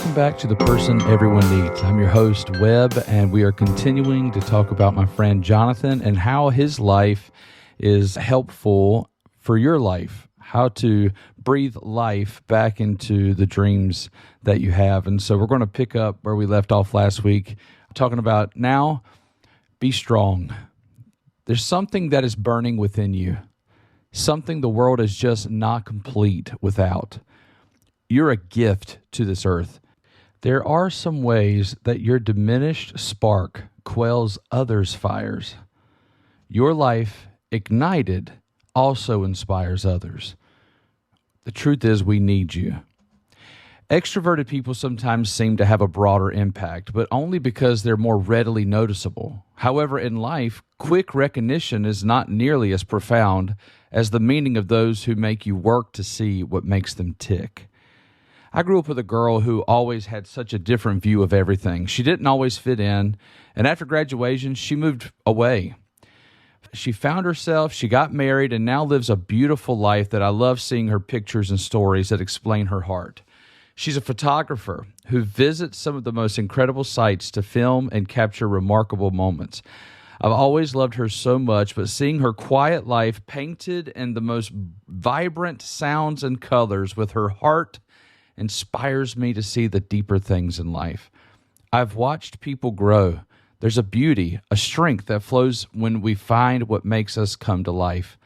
Welcome back to The Person Everyone Needs. I'm your host, Webb, and we are continuing to talk about my friend Jonathan and how his life is helpful for your life, how to breathe life back into the dreams that you have. And so we're going to pick up where we left off last week, talking about now, be strong. There's something that is burning within you, something the world is just not complete without. You're a gift to this earth. There are some ways that your diminished spark quells others' fires. Your life, ignited, also inspires others. The truth is, we need you. Extroverted people sometimes seem to have a broader impact, but only because they're more readily noticeable. However, in life, quick recognition is not nearly as profound as the meaning of those who make you work to see what makes them tick. I grew up with a girl who always had such a different view of everything. She didn't always fit in, and after graduation, she moved away. She found herself, she got married, and now lives a beautiful life that I love seeing her pictures and stories that explain her heart. She's a photographer who visits some of the most incredible sites to film and capture remarkable moments. I've always loved her so much, but seeing her quiet life painted in the most vibrant sounds and colors with her heart inspires me to see the deeper things in life. I've watched people grow. There's a beauty, a strength that flows when we find what makes us come to life.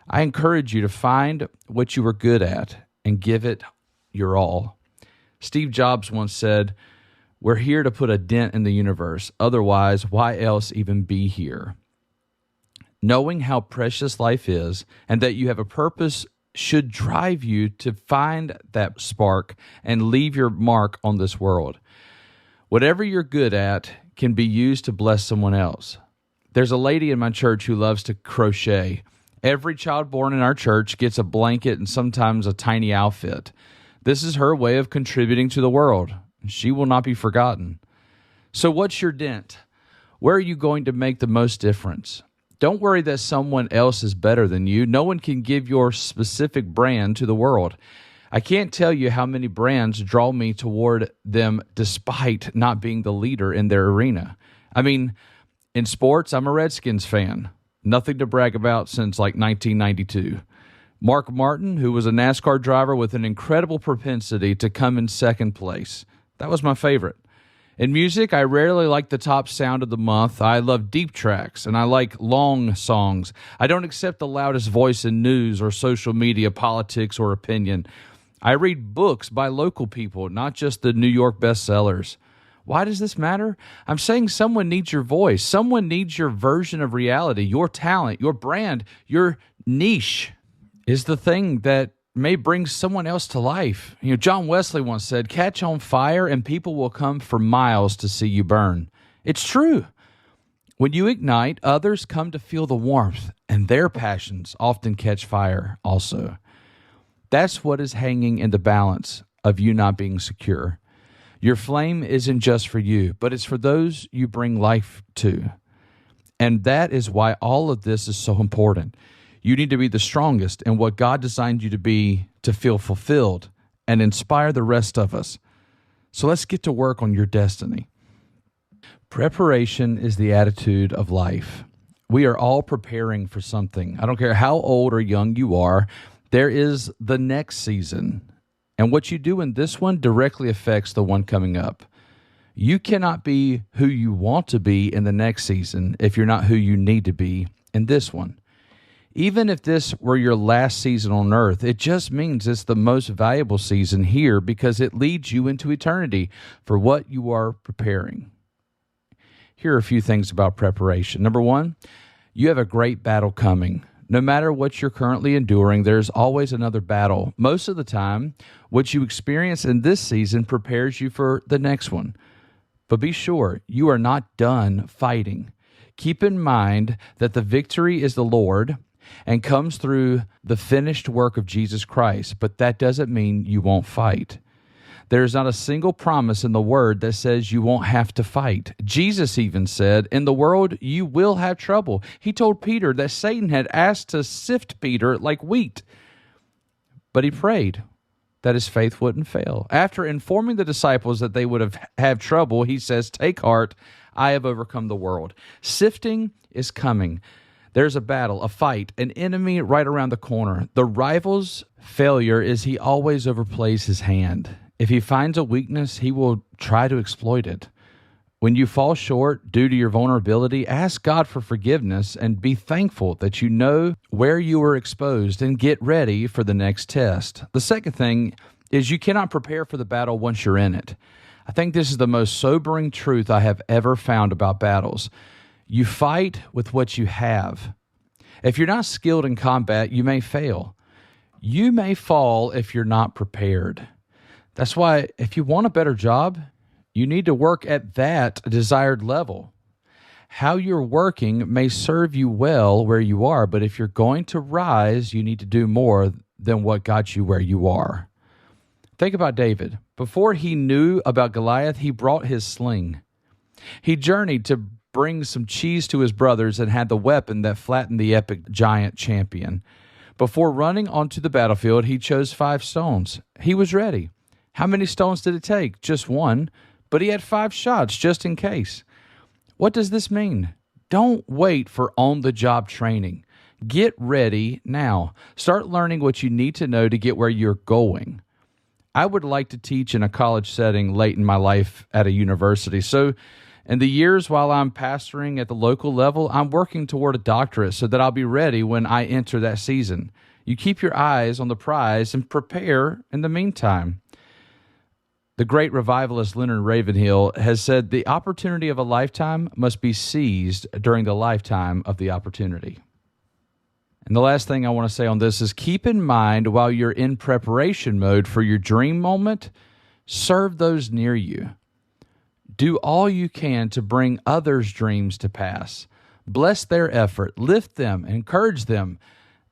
I encourage you to find what you are good at and give it your all. Steve Jobs once said, "We're here to put a dent in the universe. Otherwise, why else even be here?" Knowing how precious life is and that you have a purpose should drive you to find that spark and leave your mark on this world. Whatever you're good at can be used to bless someone else. There's a lady in my church who loves to crochet. Every child born in our church gets a blanket and sometimes a tiny outfit. This is her way of contributing to the world. She will not be forgotten. So what's your dent? Where are you going to make the most difference? Don't worry that someone else is better than you. No one can give your specific brand to the world. I can't tell you how many brands draw me toward them despite not being the leader in their arena. I mean, in sports, I'm a Redskins fan. Nothing to brag about since like 1992. Mark Martin, who was a NASCAR driver with an incredible propensity to come in second place. That was my favorite. In music, I rarely like the top sound of the month. I love deep tracks, and I like long songs. I don't accept the loudest voice in news or social media, politics, or opinion. I read books by local people, not just the New York bestsellers. Why does this matter? I'm saying someone needs your voice. Someone needs your version of reality, your talent, your brand, your niche is the thing that may bring someone else to life. John Wesley once said, "Catch on fire and people will come for miles to see you burn." It's true. When you ignite, others come to feel the warmth, and their passions often catch fire also. That's what is hanging in the balance of you not being secure. Your flame isn't just for you, but it's for those you bring life to. And that is why all of this is so important. You need to be the strongest in what God designed you to be to feel fulfilled and inspire the rest of us. So let's get to work on your destiny. Preparation is the attitude of life. We are all preparing for something. I don't care how old or young you are, there is the next season. And what you do in this one directly affects the one coming up. You cannot be who you want to be in the next season if you're not who you need to be in this one. Even if this were your last season on earth, it just means it's the most valuable season here because it leads you into eternity for what you are preparing. Here are a few things about preparation. Number one, you have a great battle coming. No matter what you're currently enduring, there's always another battle. Most of the time, what you experience in this season prepares you for the next one. But be sure, you are not done fighting. Keep in mind that the victory is the Lord and comes through the finished work of Jesus Christ, but that doesn't mean you won't fight. There is not a single promise in the Word that says you won't have to fight. Jesus even said, "In the world you will have trouble." He told Peter that Satan had asked to sift Peter like wheat, but he prayed, that his faith wouldn't fail. After informing the disciples that they would have trouble, he says, "Take heart, I have overcome the world." Sifting is coming. There's a battle, a fight, an enemy right around the corner. The rival's failure is he always overplays his hand. If he finds a weakness, he will try to exploit it. When you fall short due to your vulnerability, ask God for forgiveness and be thankful that you know where you were exposed and get ready for the next test. The second thing is you cannot prepare for the battle once you're in it. I think this is the most sobering truth I have ever found about battles. You fight with what you have. If you're not skilled in combat, you may fail. You may fall if you're not prepared. That's why if you want a better job, you need to work at that desired level. How you're working may serve you well where you are, but if you're going to rise, you need to do more than what got you where you are. Think about David. Before he knew about Goliath, he brought his sling. He journeyed to bring some cheese to his brothers and had the weapon that flattened the epic giant champion. Before running onto the battlefield, he chose 5 stones. He was ready. How many stones did it take? Just 1, but he had 5 shots just in case. What does this mean? Don't wait for on-the-job training. Get ready now. Start learning what you need to know to get where you're going. I would like to teach in a college setting late in my life at a university. So in the years while I'm pastoring at the local level, I'm working toward a doctorate so that I'll be ready when I enter that season. You keep your eyes on the prize and prepare in the meantime. The great revivalist Leonard Ravenhill has said the opportunity of a lifetime must be seized during the lifetime of the opportunity. And the last thing I want to say on this is keep in mind while you're in preparation mode for your dream moment, serve those near you. Do all you can to bring others' dreams to pass. Bless their effort, lift them, encourage them.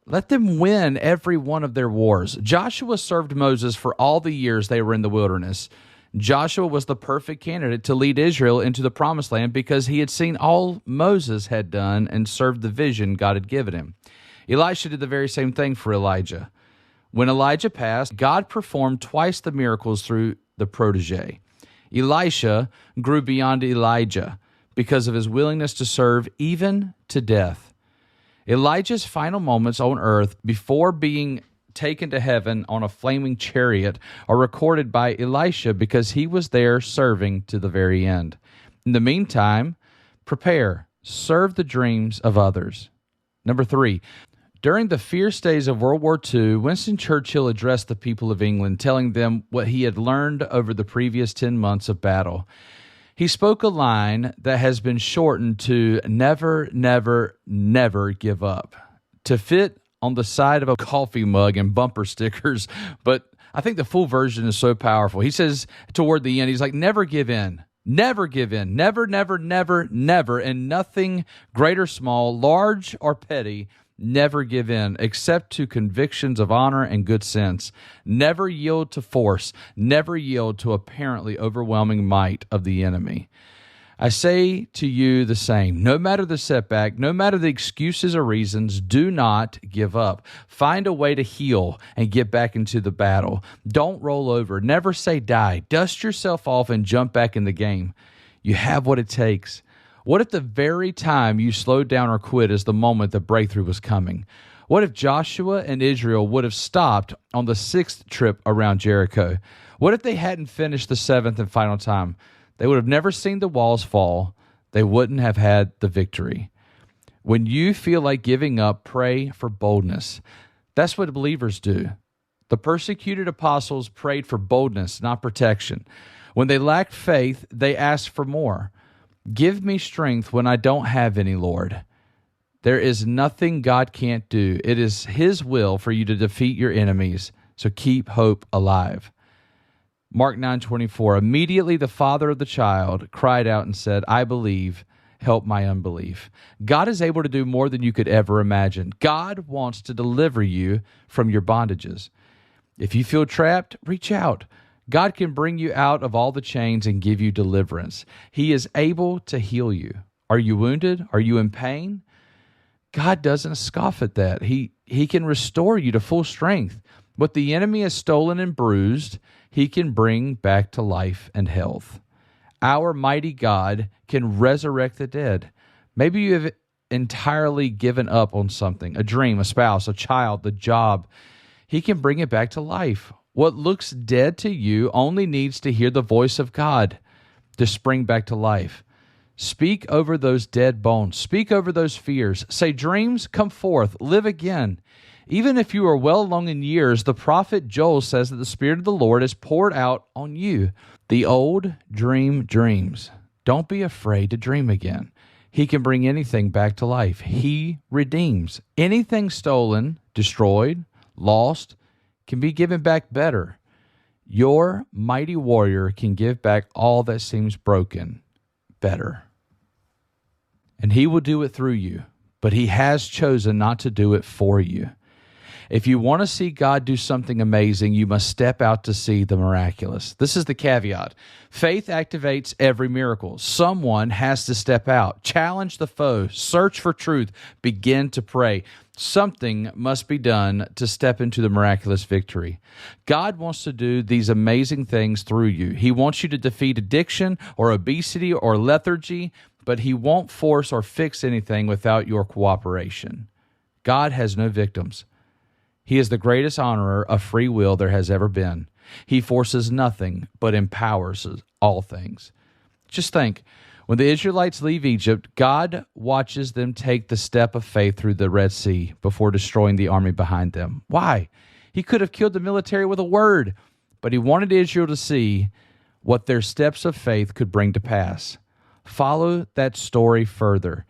Let them win every one of their wars. Joshua served Moses for all the years they were in the wilderness. Joshua was the perfect candidate to lead Israel into the promised land because he had seen all Moses had done and served the vision God had given him. Elisha did the very same thing for Elijah. When Elijah passed, God performed twice the miracles through the protege. Elisha grew beyond Elijah because of his willingness to serve even to death. Elijah's final moments on earth before being taken to heaven on a flaming chariot are recorded by Elisha because he was there serving to the very end. In the meantime, prepare, serve the dreams of others. Number 3, during the fierce days of World War II, Winston Churchill addressed the people of England, telling them what he had learned over the previous 10 months of battle. He spoke a line that has been shortened to never, never, never give up, to fit on the side of a coffee mug and bumper stickers, but I think the full version is so powerful. He says toward the end, he's like, never give in. Never give in. Never, never, never, never. And nothing great or small, large or petty, never give in, except to convictions of honor and good sense. Never yield to force. Never yield to apparently overwhelming might of the enemy. I say to you the same. No matter the setback, no matter the excuses or reasons, do not give up. Find a way to heal and get back into the battle. Don't roll over. Never say die. Dust yourself off and jump back in the game. You have what it takes. What if the very time you slowed down or quit is the moment the breakthrough was coming? What if Joshua and Israel would have stopped on the 6th trip around Jericho? What if they hadn't finished the 7th and final time? They would have never seen the walls fall. They wouldn't have had the victory. When you feel like giving up, pray for boldness. That's what believers do. The persecuted apostles prayed for boldness, not protection. When they lacked faith, they asked for more. Give me strength when I don't have any, Lord. There is nothing God can't do. It is His will for you to defeat your enemies, so keep hope alive. Mark 9:24, immediately the father of the child cried out and said, I believe, help my unbelief. God is able to do more than you could ever imagine. God wants to deliver you from your bondages. If you feel trapped, reach out. God can bring you out of all the chains and give you deliverance. He is able to heal you. Are you wounded? Are you in pain? God doesn't scoff at that. He can restore you to full strength. What the enemy has stolen and bruised, he can bring back to life and health. Our mighty God can resurrect the dead. Maybe you have entirely given up on something, a dream, a spouse, a child, the job. He can bring it back to life. What looks dead to you only needs to hear the voice of God to spring back to life. Speak over those dead bones. Speak over those fears. Say, dreams, come forth, live again. Even if you are well along in years, the prophet Joel says that the Spirit of the Lord is poured out on you. The old dream dreams. Don't be afraid to dream again. He can bring anything back to life. He redeems. Anything stolen, destroyed, lost, can be given back better. Your mighty warrior can give back all that seems broken better. And he will do it through you, but he has chosen not to do it for you. If you want to see God do something amazing, you must step out to see the miraculous. This is the caveat. Faith activates every miracle. Someone has to step out, challenge the foe, search for truth, begin to pray. Something must be done to step into the miraculous victory. God wants to do these amazing things through you. He wants you to defeat addiction or obesity or lethargy, but he won't force or fix anything without your cooperation. God has no victims. He is the greatest honorer of free will there has ever been. He forces nothing, but empowers all things. Just think, when the Israelites leave Egypt, God watches them take the step of faith through the Red Sea before destroying the army behind them. Why? He could have killed the military with a word, but he wanted Israel to see what their steps of faith could bring to pass. Follow that story further,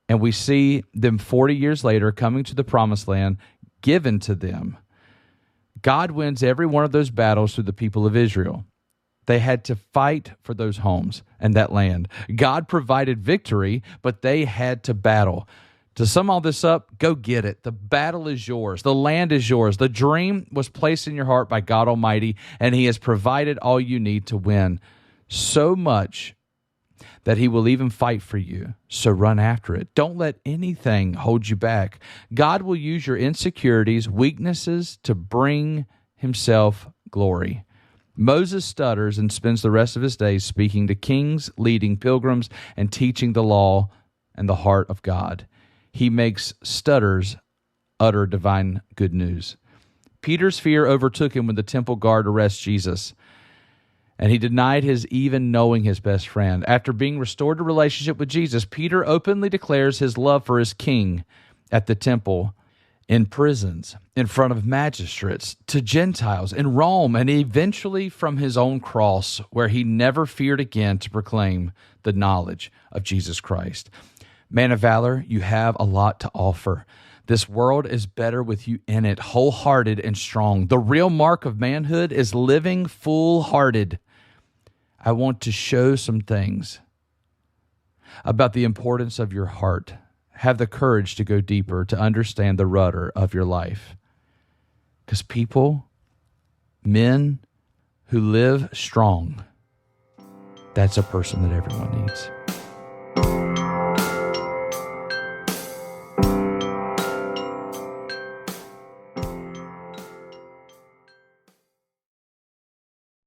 and we see them 40 years later coming to the promised land, given to them. God wins every one of those battles through the people of Israel. They had to fight for those homes and that land. God provided victory, but they had to battle. To sum all this up, go get it. The battle is yours. The land is yours. The dream was placed in your heart by God Almighty, and he has provided all you need to win. So much that he will even fight for you. So run after it. Don't let anything hold you back. God will use your insecurities, weaknesses to bring himself glory. Moses stutters and spends the rest of his days speaking to kings, leading pilgrims, and teaching the law and the heart of God. He makes stutters utter divine good news. Peter's fear overtook him when the temple guard arrests Jesus, and he denied his even knowing his best friend. After being restored to relationship with Jesus, Peter openly declares his love for his king at the temple, in prisons, in front of magistrates, to Gentiles, in Rome, and eventually from his own cross, where he never feared again to proclaim the knowledge of Jesus Christ. Man of valor, you have a lot to offer. This world is better with you in it, wholehearted and strong. The real mark of manhood is living full-hearted. I want to show some things about the importance of your heart. Have the courage to go deeper, to understand the rudder of your life. Because people, men who live strong, that's a person that everyone needs.